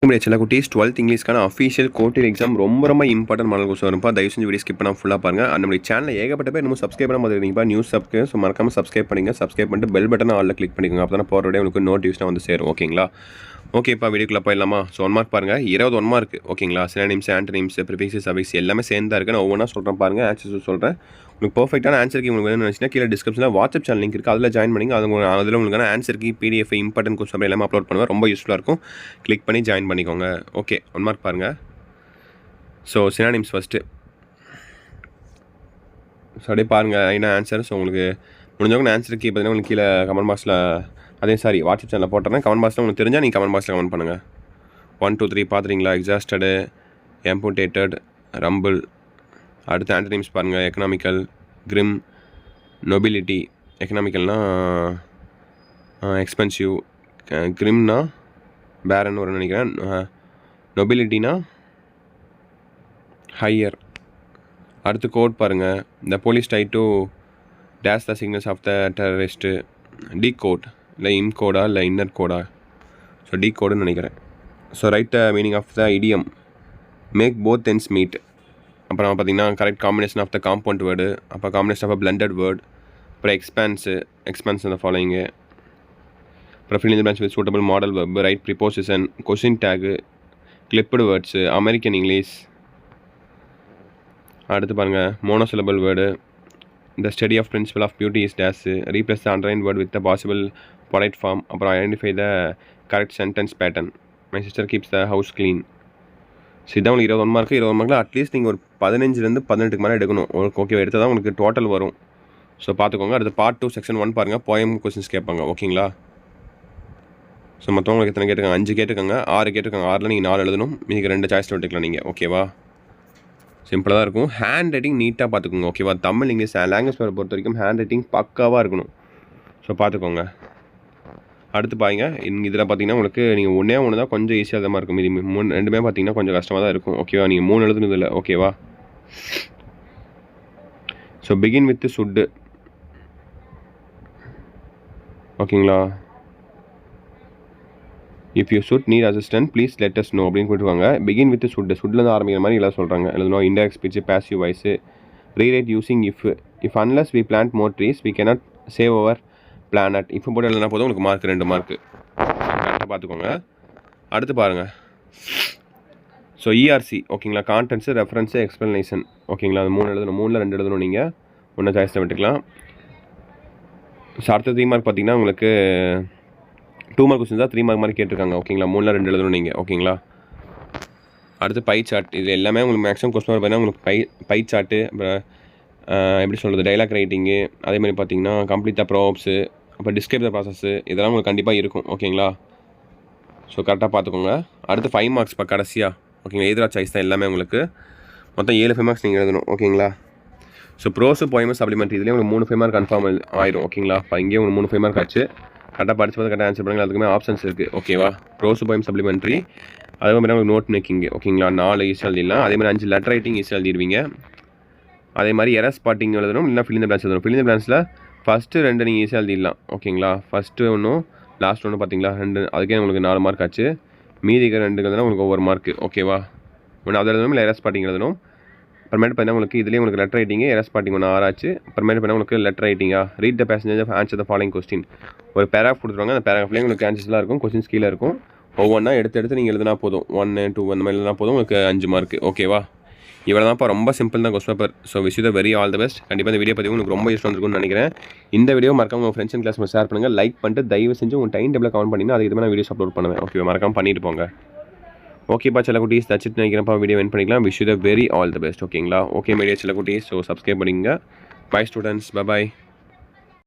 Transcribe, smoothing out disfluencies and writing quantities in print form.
சில குட்டீஸ் 12th இங்கிலீஷ்க்கான official கோர்ட்டில் எக்ஸாம் ரொம்ப இம்பார்ட்டன்ட் மாடல் கொஸ்டின் வரும்ப்பா. தயவு செஞ்சு வீடியோ ஸ்கிப் பண்ணால் ஃபுல்லாக பாருங்கள். நம்மளுடைய சேனலில் ஏகப்பட்ட பேர் இன்னும் சப்ஸ்கிரைப் பண்ண மாதிரி இருக்கீங்கப்பா. நியூஸ் சப்ஸ்க்கு ஸோ மறக்காமல் சப்ஸ்கிரைப் பண்ணிங்க. சப்ஸ்கிரைப் பண்ணிட்டு பெல் பட்டன் ஆலில் கிளிக் பண்ணிக்கோங்க. அப்போ தான் போகிற விட உங்களுக்கு நோட்டிஃபிகேஷன் வந்து சேரும். ஓகேங்களா? ஓகேப்பா, வீடியோக்குள்ளே போயிடலாமா? ஸோ 1 மார்க் பாருங்கள். 20 1 மார்க். ஓகேங்களா? சினானிம்ஸ், ஆன்டனிம்ஸ், ப்ரிஃபிக்ஸ், சஃபிக்ஸ் எல்லாமே சேர்ந்தா இருக்குது. நான் ஒவ்வொன்றா சொல்கிறேன் பாருங்கள். ஆன்சர்ஸ் சொல்கிறேன். உங்களுக்கு பர்ஃபெக்டான ஆன்சருக்கு உங்களுக்கு வேணும்னு நினச்சினா கீழே டிஸ்கிரிப்ஷனில் வாட்ஸ்அப் சேனல் லிங்க் இருக்குது. அதில் ஜாயின் பண்ணிங்க. அதில் உங்களுக்கான ஆன்சருக்கு பிடிஎஃப் இம்பார்ட்டன்ட் கொஸ்டின் எல்லாமே அப்லோட் பண்ணுவேன். ரொம்ப யூஸ்ஃபுல்லாக இருக்கும். கிளிக் பண்ணி ஜாயின் பண்ணிக்கோங்க. ஓகே, 1 மார்க் பாருங்கள். So synonyms first. ஸோ அப்படியே பாருங்கள் என்ன ஆன்சர். ஸோ உங்களுக்கு முடிஞ்சவங்க ஆன்சருக்கு பார்த்தீங்கன்னா உங்களுக்கு கீழே கமெண்ட் பாக்ஸில் வாட்ஸ்அப் சேனலில் போட்டுறேன். கமெண்ட் பாக்ஸில் உங்களுக்கு தெரிஞ்சால் நீங்கள் கமெண்ட் பாக்ஸில் கமெண்ட் பண்ணுங்கள். 1 2 3 பார்த்துறீங்களா? எக்ஸாஸ்டடு, எம்புடேட்டட், ரம்பிள். அடுத்து ஆன்டனிம்ஸ் பாருங்கள். Economical, grim, nobility. எக்கனாமிக்கல்னால் எக்ஸ்பென்சிவ், கிரிம்னா பேரன் வரும்னு நினைக்கிறேன். நொபிலிட்டினா ஹையர். அடுத்து கோட் பாருங்கள். The police try to dash the signals of the terrorist. Decode இல்லை இன் கோடா இல்லை இன்னர் கோடா? ஸோ டி கோடுன்னு நினைக்கிறேன். So right the meaning of the idiom. Make both ends meet. அப்புறம் பார்த்திங்கன்னா correct combination of the compound word. அப்போ combination of a blended word. அப்புறம் expand இந்த ஃபாலோயிங்கு. அப்புறம் fill in the blanks with suitable modal verb, right preposition, question tag, clipped words, American English. அடுத்து பாருங்கள் monosyllable word. The study of principle of beauty is days. Replace the underline word with the possible polite form. அப்புறம் identify the correct sentence pattern. My sister keeps the house clean. So இதான் உங்களுக்கு 21 mark. 20 மார்க்கில் at least நீங்கள் ஒரு 15லேருந்து 18க்கு மேலே எடுக்கணும். Okay, எடுத்தால் தான் உங்களுக்கு டோட்டல் வரும். ஸோ பார்த்துக்கோங்க. அடுத்து பார்ட் 2 செக்ஷன் 1 பாருங்கள். போயம் கொஸ்டின்ஸ் கேட்பாங்க. ஓகேங்களா? ஸோ மற்றவங்களுக்கு எத்தனை கேட்டுருக்காங்க? 5 கேட்டுருக்காங்க, 6 கேட்டுருக்காங்க. 6ல் நீங்கள் 4 எழுதணும். மீதிக்கு 2 சாய்ஸில் விட்டுக்கலாம் நீங்கள். ஓகேவா? சிம்பிளாக தான் இருக்கும். ஹேண்ட் ரைட்டிங் நீட்டாக பார்த்துக்கோங்க. ஓகேவா? தமிழ் இங்கிலீஷ் லாங்குவேஜ் பொறுத்த வரைக்கும் ஹேண்ட் ரைட்டிங் பக்காவாக இருக்கணும். ஸோ பார்த்துக்கோங்க. அடுத்து பாருங்க. இதில் பார்த்தீங்கன்னா உங்களுக்கு நீங்கள் ஒன்று தான் கொஞ்சம் ஈஸியாக தான் இருக்கும். மீதி 2மே பார்த்தீங்கன்னா கொஞ்சம் கஷ்டமாக தான் இருக்கும். ஓகேவா? நீங்கள் 3 எழுதுனது இல்லை. ஓகேவா? So begin with should. ஓகேங்களா? If you should need assistant please let us know அப்படின்னு போட்டுருவாங்க. பிகின் வித் சுட்டு. சுட்லேருந்து ஆரம்பிக்கிற மாதிரி எல்லாம் சொல்கிறாங்க. எழுதணும். Indirect speech, passive voice. Rewrite using if unless we plant more trees we cannot save our planet. இப்போ போட்டு எழுதுனா போதும் உங்களுக்கு மார்க் 2 மார்க்கு. கரெக்டாக பார்த்துக்கோங்க. அடுத்து பாருங்கள். So ERC. ஓகேங்களா? கான்டென்ட்ஸு, ரெஃபரன்ஸு, எக்ஸ்ப்ளனேஷன். ஓகேங்களா? அது 3 எழுதணும். 3ல் 2 எழுதணும். நீங்கள் ஒன்றை சாய்ஸில் விட்டுக்கலாம். ஸோ அடுத்த 3 மார்க் பார்த்தீங்கன்னா உங்களுக்கு 2 மார்க் கொஸ்டின் தான் 3 மார்க் மாதிரி கேட்டிருக்காங்க. ஓகேங்களா? 3ல் 2 எழுதணும் நீங்கள். ஓகேங்களா? அடுத்து பை சார்ட். இது எல்லாமே உங்களுக்கு மேக்ஸிமம் கொஸ்டின் பார்த்தீங்கன்னா உங்களுக்கு பை சார்ட்டு, அப்புறம் எப்படி சொல்கிறது, டைலாக் ரைட்டிங்கு, அதேமாதிரி பார்த்தீங்கன்னா கம்ப்ளீட் த ப்ராப்ஸு, அப்புறம் டிஸ்கிரைப் த ப்ராசஸ்ஸு, இதெல்லாம் உங்களுக்கு கண்டிப்பாக இருக்கும். ஓகேங்களா? ஸோ கரெக்டாக பார்த்துக்கோங்க. அடுத்து 5 மார்க்ஸ் இப்போ கடைசியாக. ஓகேங்களா? எதிரா சாய்ஸ் தான் எல்லாமே உங்களுக்கு. மொத்தம் 7 5 மார்க்ஸ் நீங்கள் எழுதணும். ஓகேங்களா? ஸோ ப்ரோஸு, போயமு, சப்ளிமெண்ட்ரி இதுலேயே உங்களுக்கு 3 5 மார்க் கன்ஃபார்ம் ஆயிரும். ஓகேங்களா? இப்போ இங்கேயும் உங்களுக்கு 3 5 மார்க் ஆச்சு. கரெக்டாக படிச்சு பார்த்து கரெக்டாக ஆன்சர் பண்ணுங்கள். அதுக்குமே ஆப்ஷன்ஸ் இருக்குது. ஓகேவா? Prose, poem, supplementary. அதே மாதிரி உங்களுக்கு நோட் மேக்கிங். ஓகேங்களா? 4 ஈஸியாக எழுதிடலாம். அதே மாதிரி 5 லெட்டர் ரைட்டிங் ஈஸியாக எழுதிடுவீங்க. அதே மாதிரி எரர் ஸ்பாட்டிங் எழுதணும். இல்லைனா ஃபில் இன் தி பிளாங்க்ஸ் எழுதணும். ஃபில் இன் தி பிளாங்க்ஸில் ஃபஸ்ட்டு 2 நீங்கள் ஈஸியாக எழுதிடலாம். ஓகேங்களா? ஃபஸ்ட்டு ஒன்றும் லாஸ்ட் ஒன்று பார்த்தீங்களா 2, அதுக்கே உங்களுக்கு 4 மார்க் ஆச்சு. மீதிக்கு 2 எழுதுனா உங்களுக்கு ஒவ்வொரு மார்க்கு. ஓகேவா? ஒன்று அது எழுதணும், இல்லை எரர் ஸ்பாட்டிங் எழுதணும். அப்புறமேட்டு பார்த்தீங்கன்னா உங்களுக்கு இதுலேயே உங்களுக்கு லெட்டர் ரைட்டிங்கு, எரர் ஸ்பாட்டிங் 1 6 ஆச்சு. அப்புறமேட்டு பார்த்தீங்கன்னா உங்களுக்கு லெட்டர் ரைட்டிங்கா, read the passage of answer the following question. ஒரு பேராகிராஃப் கொடுத்துருவாங்க. அந்த பேராகிராஃப்லேயே உங்களுக்கு ஆன்சர்ஸ்லாம் இருக்கும், கொஸ்டின்ஸ் கீழே இருக்கும். ஒவ்வொன்றா எடுத்து நீங்கள் எழுதினா போதும். 1 2 அந்த மாதிரி எழுதினா போதும் உங்களுக்கு 5 மார்க்கு. ஓகேவா? இவ்வளோ தான்ப்பா. ரொம்ப சிம்பிள் தான் question paper. So wish you the very all the best. கண்டிப்பாக இந்த வீடியோ பதிவு உங்களுக்கு ரொம்ப யூஸ்ஃபுல்லாக இருக்கும்னு நினைக்கிறேன். இந்த வீடியோ மறக்காம உங்கள் ஃப்ரெண்ட்ஸ் அண்ட் கிளாஸ் ஷேர் பண்ணுங்கள். லைக் பண்ணிட்டு தயவு செஞ்சு உங்கள் டைம் டேபிள் கவுண்ட் பண்ணிங்கன்னா அது இதுமாதிரி வீடியோஸ் அப்லோட் பண்ணுவேன். ஓகே, மறக்காம பண்ணிட்டு போங்க. ஓகேப்பா சில குட்டீஸ், தச்சுட்டு நினைக்கிறப்பா வீடியோ வென் பண்ணிக்கலாம். Wish you the very all the best. ஓகேங்களா? ஓகே மீடியா சில குட்டீஸ். ஸோ சப்ஸ்கிரைப் பண்ணிங்க. Bye students. பை.